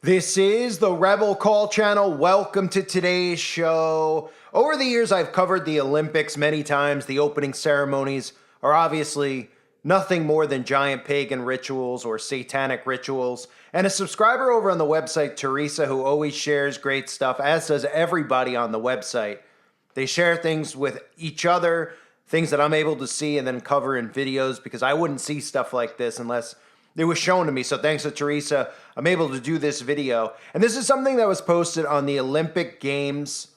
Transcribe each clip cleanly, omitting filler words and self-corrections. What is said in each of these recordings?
This is the Rebel Call channel. Welcome to today's show. Over the years, I've covered the Olympics many times. The opening ceremonies are obviously nothing more than giant pagan rituals or satanic rituals. And a subscriber over on the website, Teresa, who always shares great stuff, as does everybody on the website. They share things with each other, things that I'm able to see and then cover in videos, because I wouldn't see stuff like this unless it was shown to me. So thanks to Teresa, I'm able to do this video. And this is something that was posted on the Olympic Games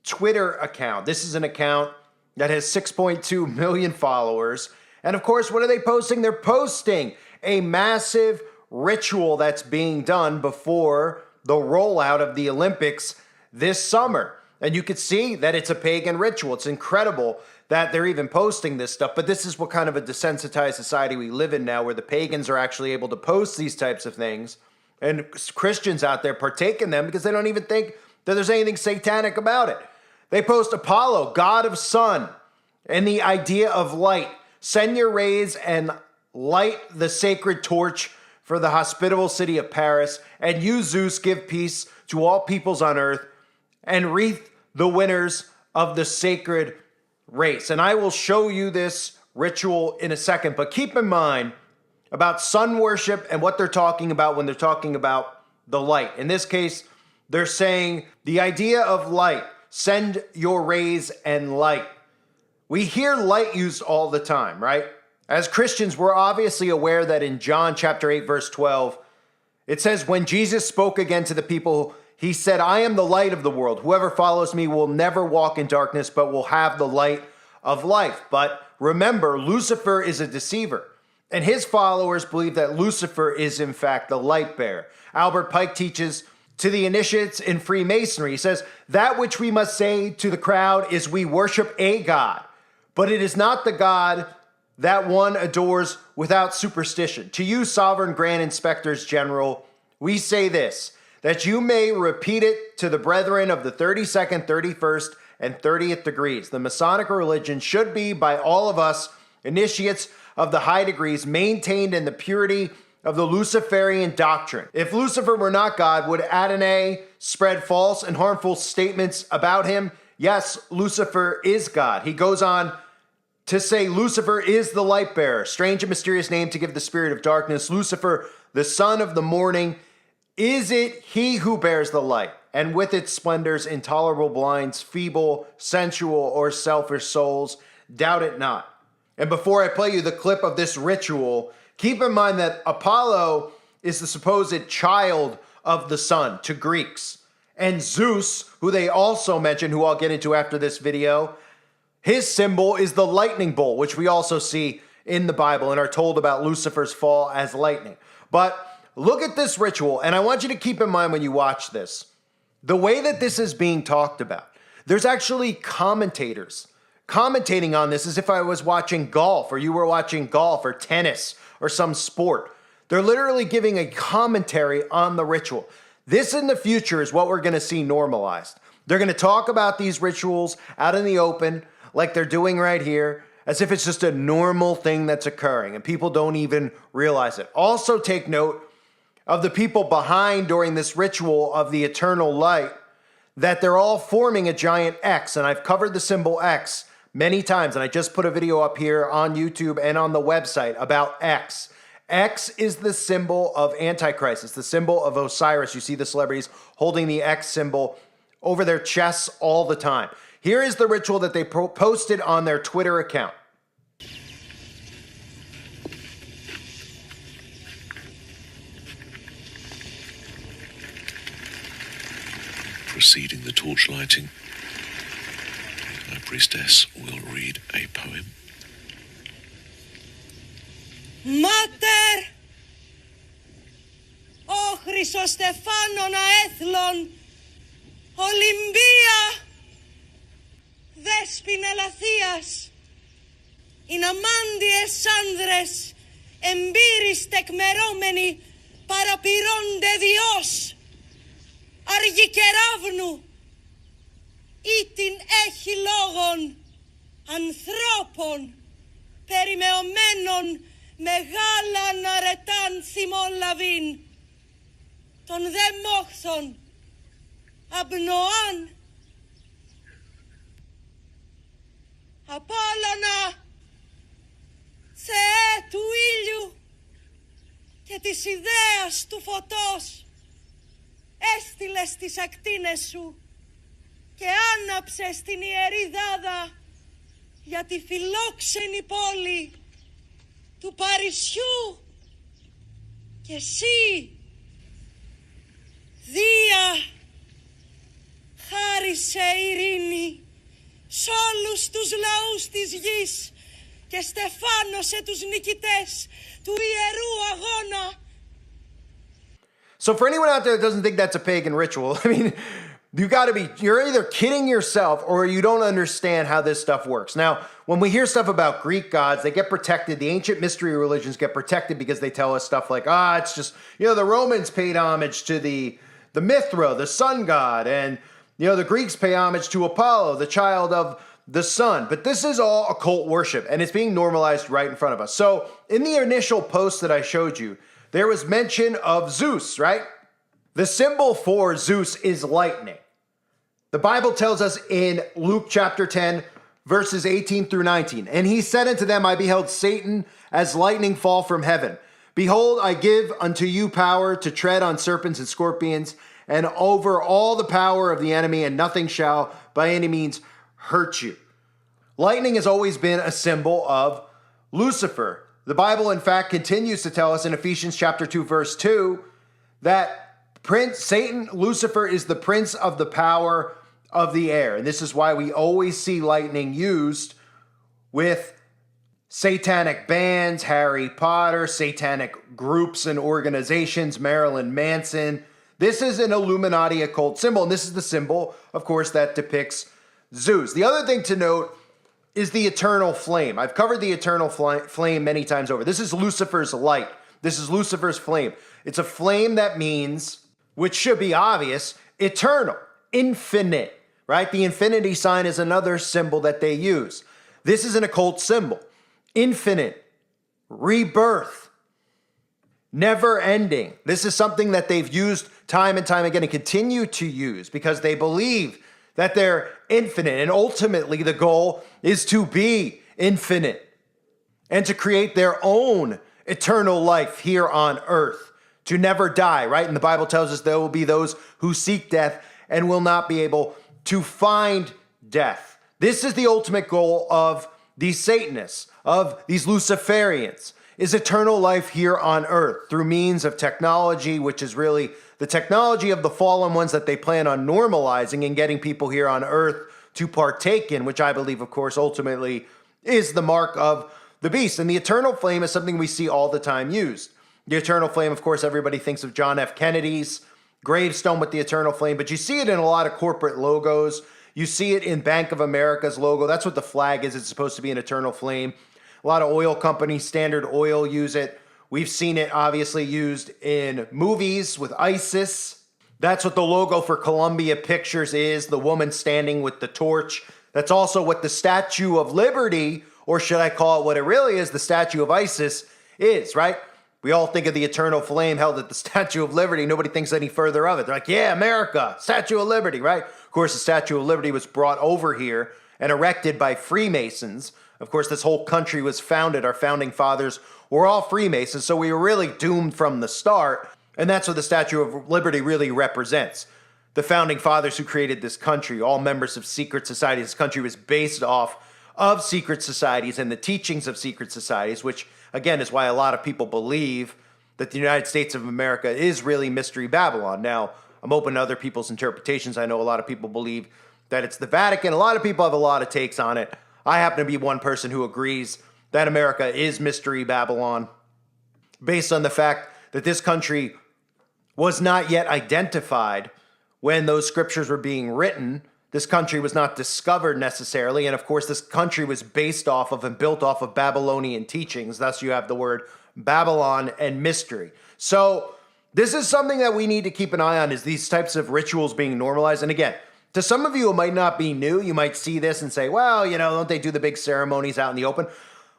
Twitter account. This is an account that has 6.2 million followers. And of course, what are they posting? They're posting a massive ritual that's being done before the rollout of the Olympics this summer. And you can see that it's a pagan ritual. It's incredible that they're even posting this stuff. But this is what kind of a desensitized society we live in now, where the pagans are actually able to post these types of things. And Christians out there partake in them because they don't even think that there's anything satanic about it. They post Apollo, god of sun, and the idea of light. Send your rays and light the sacred torch for the hospitable city of Paris. And you, Zeus, give peace to all peoples on earth and wreath the winners of the sacred race. And I will show you this ritual in a second, but keep in mind about sun worship and what they're talking about when they're talking about the light. In this case, they're saying the idea of light, send your rays and light. We hear light used all the time, right? As Christians, we're obviously aware that in John chapter 8, verse 12, it says, when Jesus spoke again to the people, he said, I am the light of the world. Whoever follows me will never walk in darkness, but will have the light of life. But remember, Lucifer is a deceiver, and his followers believe that Lucifer is, in fact, the light bearer. Albert Pike teaches to the initiates in Freemasonry. He says, that which we must say to the crowd is we worship a God, but it is not the God that one adores without superstition. To you, sovereign grand inspectors general, we say this, that you may repeat it to the brethren of the 32nd, 31st, and 30th degrees. The Masonic religion should be, by all of us, initiates of the high degrees, maintained in the purity of the Luciferian doctrine. If Lucifer were not God, would Adonai spread false and harmful statements about him? Yes, Lucifer is God. He goes on to say Lucifer is the light bearer, strange and mysterious name to give the spirit of darkness. Lucifer, the son of the morning, is it he who bears the light, and with its splendors intolerable blinds feeble, sensual, or selfish souls? Doubt it not. And before I play you the clip of this ritual, keep in mind that Apollo is the supposed child of the sun to Greeks. And Zeus, who they also mention, who I'll get into after this video, his symbol is the lightning bolt, which we also see in the Bible and are told about Lucifer's fall as lightning. But look at this ritual, and I want you to keep in mind when you watch this, the way that this is being talked about. There's actually commentators commentating on this as if I was watching golf, or you were watching golf or tennis or some sport. They're literally giving a commentary on the ritual. This in the future is what we're going to see normalized. They're going to talk about these rituals out in the open like they're doing right here, as if it's just a normal thing that's occurring and people don't even realize it. Also take note of the people behind during this ritual of the eternal light, that they're all forming a giant X. And I've covered the symbol X many times, and I just put a video up here on YouTube and on the website about X. X is the symbol of Antichrist. It's the symbol of Osiris. You see the celebrities holding the X symbol over their chests all the time. Here is the ritual that they posted on their Twitter account. Preceding the torch lighting, our priestess will read a poem. Mater, ο Χρυσοστεφάνων αέθλων, Ολυμπία, δέσποινα Λαθίας, ειν αμάντιες άνδρες, εμπείρις τεκμερώμενοι, παραπηρώνται Διός, αργή κεραύνου, ή την έχει λόγων, ανθρώπων, περιμεωμένων, μεγάλαν αρετάν θυμών λαβήν. των δε μόχθων Απνοάν, Απόλλωνα, Θεέ του ήλιου και της ιδέας του φωτός, έστειλες τις ακτίνες σου και άναψες την ιερή δάδα για τη φιλόξενη πόλη του Παρισιού, και εσύ, Δία, χάρισε ειρήνη σ' όλους τους λαούς της γης και στεφάνωσε τους νικητές του ιερού αγώνα. So for anyone out there that doesn't think that's a pagan ritual, I mean, you're either kidding yourself or you don't understand how this stuff works. Now, when we hear stuff about Greek gods, they get protected. The ancient mystery religions get protected because they tell us stuff like, it's just, the Romans paid homage to the Mithra, the sun god, and, the Greeks pay homage to Apollo, the child of the sun. But this is all occult worship, and it's being normalized right in front of us. So in the initial post that I showed you, there was mention of Zeus, right? The symbol for Zeus is lightning. The Bible tells us in Luke chapter 10, verses 18 through 19, and he said unto them, I beheld Satan as lightning fall from heaven. Behold, I give unto you power to tread on serpents and scorpions, and over all the power of the enemy, and nothing shall by any means hurt you. Lightning has always been a symbol of Lucifer. The Bible, in fact, continues to tell us in Ephesians chapter 2, verse 2, that Satan, Lucifer, is the prince of the power of the air. And this is why we always see lightning used with satanic bands, Harry Potter, satanic groups and organizations, Marilyn Manson. This is an Illuminati occult symbol, and this is the symbol, of course, that depicts Zeus. The other thing to note is the eternal flame. I've covered the eternal flame many times over. This is Lucifer's light. This is Lucifer's flame. It's a flame that means, which should be obvious, eternal, infinite, right? The infinity sign is another symbol that they use. This is an occult symbol. Infinite, rebirth, never ending. This is something that they've used time and time again and continue to use because they believe that they're infinite. And ultimately, the goal is to be infinite and to create their own eternal life here on earth, to never die, right? And the Bible tells us there will be those who seek death and will not be able to find death. This is the ultimate goal of these Satanists, of these Luciferians, is eternal life here on earth through means of technology, which is really the technology of the fallen ones that they plan on normalizing and getting people here on earth to partake in, which I believe, of course, ultimately is the mark of the beast. And the eternal flame is something we see all the time used. The eternal flame, of course, everybody thinks of John F. Kennedy's gravestone with the eternal flame, but you see it in a lot of corporate logos. You see it in Bank of America's logo. That's what the flag is. It's supposed to be an eternal flame. A lot of oil companies, Standard Oil, use it. We've seen it obviously used in movies with ISIS. That's what the logo for Columbia Pictures is, the woman standing with the torch. That's also what the Statue of Liberty, or should I call it what it really is, the Statue of ISIS, is, right? We all think of the eternal flame held at the Statue of Liberty. Nobody thinks any further of it. They're like, yeah, America, Statue of Liberty, right? Of course, the Statue of Liberty was brought over here and erected by Freemasons. Of course, this whole country was founded. Our founding fathers were all Freemasons, so we were really doomed from the start. And that's what the Statue of Liberty really represents. The founding fathers who created this country, all members of secret societies. This country was based off of secret societies and the teachings of secret societies, which, again, is why a lot of people believe that the United States of America is really Mystery Babylon. Now, I'm open to other people's interpretations. I know a lot of people believe that it's the Vatican. A lot of people have a lot of takes on it. I happen to be one person who agrees that America is Mystery Babylon, based on the fact that this country was not yet identified when those scriptures were being written. This country was not discovered necessarily. And of course, this country was based off of and built off of Babylonian teachings. Thus, you have the word Babylon and mystery. So this is something that we need to keep an eye on, is these types of rituals being normalized. And again, to some of you, it might not be new. You might see this and say, well, don't they do the big ceremonies out in the open?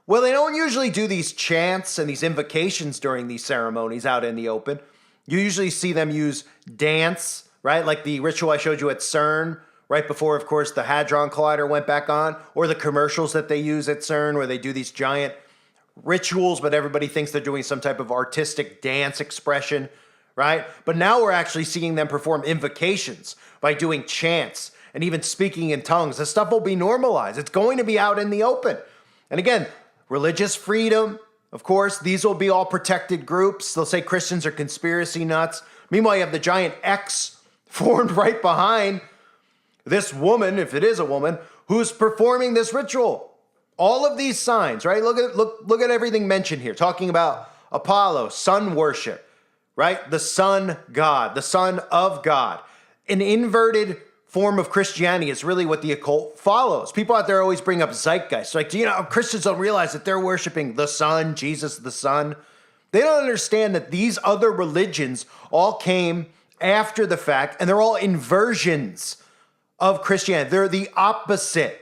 Well, they don't usually do these chants and these invocations during these ceremonies out in the open. You usually see them use dance, right? Like the ritual I showed you at CERN, right before, of course, the Hadron Collider went back on, or the commercials that they use at CERN where they do these giant rituals, but everybody thinks they're doing some type of artistic dance expression, right? But now we're actually seeing them perform invocations by doing chants and even speaking in tongues. This stuff will be normalized. It's going to be out in the open. And again, religious freedom, of course, these will be all protected groups. They'll say Christians are conspiracy nuts. Meanwhile, you have the giant X formed right behind this woman, if it is a woman, who's performing this ritual. All of these signs, right? Look at everything mentioned here, talking about Apollo, sun worship, right? The sun god, the son of God. An inverted form of Christianity is really what the occult follows. People out there always bring up zeitgeist. Like, Christians don't realize that they're worshiping the Son, Jesus the Son. They don't understand that these other religions all came after the fact, and they're all inversions of Christianity. They're the opposite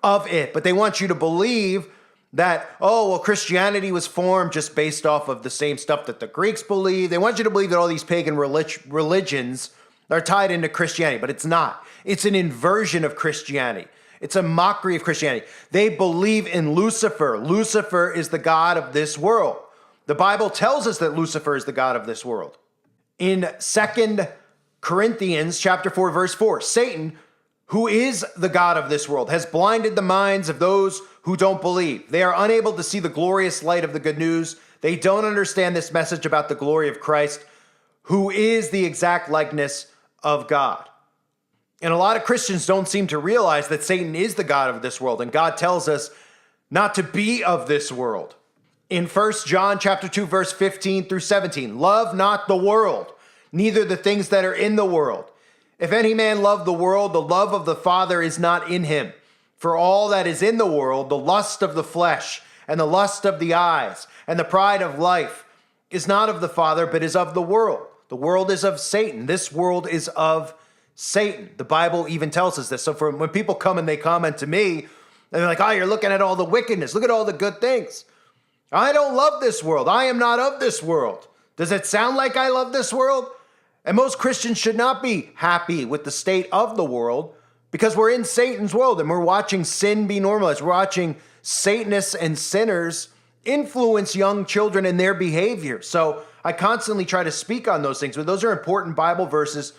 of it, but they want you to believe that, Christianity was formed just based off of the same stuff that the Greeks believe. They want you to believe that all these pagan religions are tied into Christianity, but it's not. It's an inversion of Christianity. It's a mockery of Christianity. They believe in Lucifer. Lucifer is the god of this world. The Bible tells us that Lucifer is the god of this world. In 2 Corinthians chapter 4, verse 4, Satan, who is the god of this world, has blinded the minds of those who don't believe. They are unable to see the glorious light of the good news. They don't understand this message about the glory of Christ, who is the exact likeness of God. And a lot of Christians don't seem to realize that Satan is the god of this world, and God tells us not to be of this world. In 1 John chapter 2, verse 15 through 17, love not the world, neither the things that are in the world. If any man love the world, the love of the Father is not in him. For all that is in the world, the lust of the flesh, and the lust of the eyes, and the pride of life, is not of the Father, but is of the world. The world is of Satan. This world is of Satan. The Bible even tells us this. So when people come and they comment to me, and they're like, you're looking at all the wickedness. Look at all the good things. I don't love this world. I am not of this world. Does it sound like I love this world? And most Christians should not be happy with the state of the world because we're in Satan's world and we're watching sin be normalized. We're watching Satanists and sinners influence young children in their behavior. So I constantly try to speak on those things, but those are important Bible verses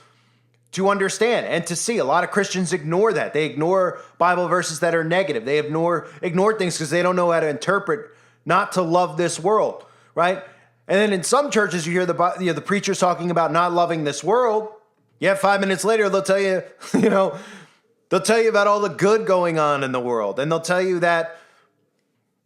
to understand and to see. A lot of Christians ignore that. They ignore Bible verses that are negative. They ignore things because they don't know how to interpret not to love this world, right? And then in some churches, you hear the preachers talking about not loving this world. Yet 5 minutes later, they'll tell you, they'll tell you about all the good going on in the world. And they'll tell you that,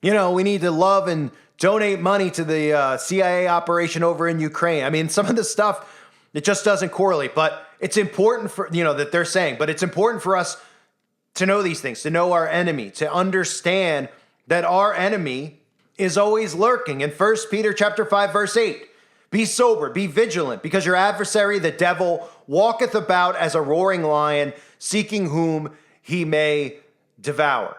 we need to love and donate money to the CIA operation over in Ukraine. I mean, some of the stuff, it just doesn't correlate. But it's important for, that they're saying, but it's important for us to know these things, to know our enemy, to understand that our enemy is always lurking. In 1 Peter chapter 5, verse 8, be sober, be vigilant, because your adversary, the devil, walketh about as a roaring lion, seeking whom he may devour.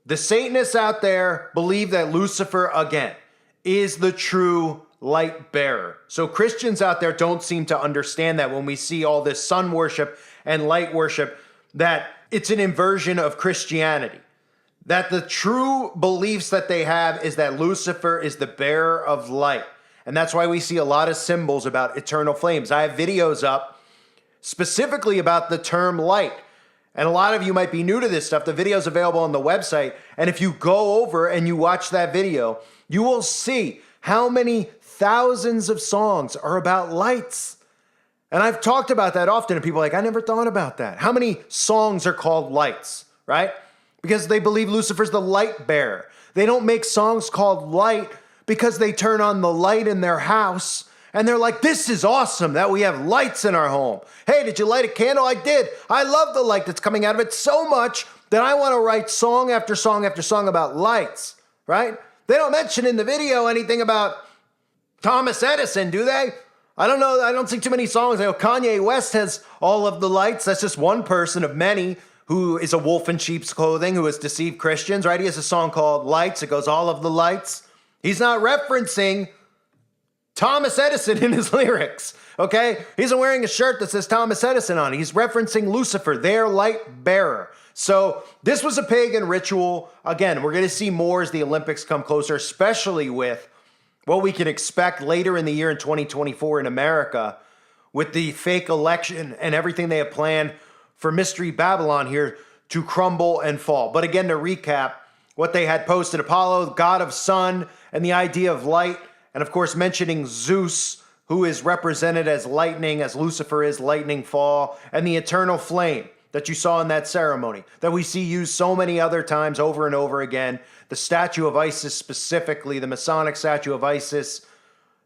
The Satanists out there believe that Lucifer, again, is the true light bearer. So Christians out there don't seem to understand that when we see all this sun worship and light worship, that it's an inversion of Christianity. That the true beliefs that they have is that Lucifer is the bearer of light. And that's why we see a lot of symbols about eternal flames. I have videos up specifically about the term light. And a lot of you might be new to this stuff. The video is available on the website. And if you go over and you watch that video, you will see how many thousands of songs are about lights. And I've talked about that often. And people are like, I never thought about that. How many songs are called lights, right? Because they believe Lucifer's the light bearer. They don't make songs called light because they turn on the light in their house and they're like, this is awesome that we have lights in our home. Hey, did you light a candle? I did. I love the light that's coming out of it so much that I want to write song after song after song about lights, right? They don't mention in the video anything about Thomas Edison, do they? I don't know. I don't see too many songs. I know Kanye West has all of the lights. That's just one person of many who is a wolf in sheep's clothing, who has deceived Christians, right? He has a song called Lights. It goes, all of the lights. He's not referencing Thomas Edison in his lyrics, okay? He's wearing a shirt that says Thomas Edison on it. He's referencing Lucifer, their light bearer. So this was a pagan ritual. Again, we're going to see more as the Olympics come closer, especially with what we can expect later in the year in 2024 in America with the fake election and everything they have planned for Mystery Babylon here to crumble and fall. But again, to recap what they had posted, Apollo, god of sun, and the idea of light, and of course mentioning Zeus, who is represented as lightning, as Lucifer is lightning fall, and the eternal flame that you saw in that ceremony, that we see used so many other times over and over again. The statue of Isis specifically, the Masonic statue of Isis,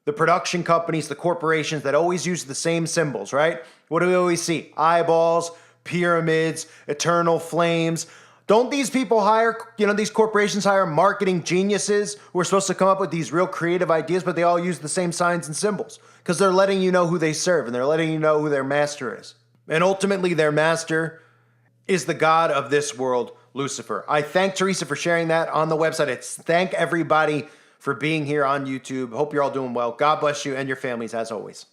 the production companies, the corporations that always use the same symbols, right? What do we always see? Eyeballs, pyramids, eternal flames. Don't these people hire, these corporations hire marketing geniuses who are supposed to come up with these real creative ideas, but they all use the same signs and symbols because they're letting you know who they serve and they're letting you know who their master is. And ultimately, their master is the god of this world, Lucifer. I thank Teresa for sharing that on the website. Thank everybody for being here on YouTube. Hope you're all doing well. God bless you and your families as always.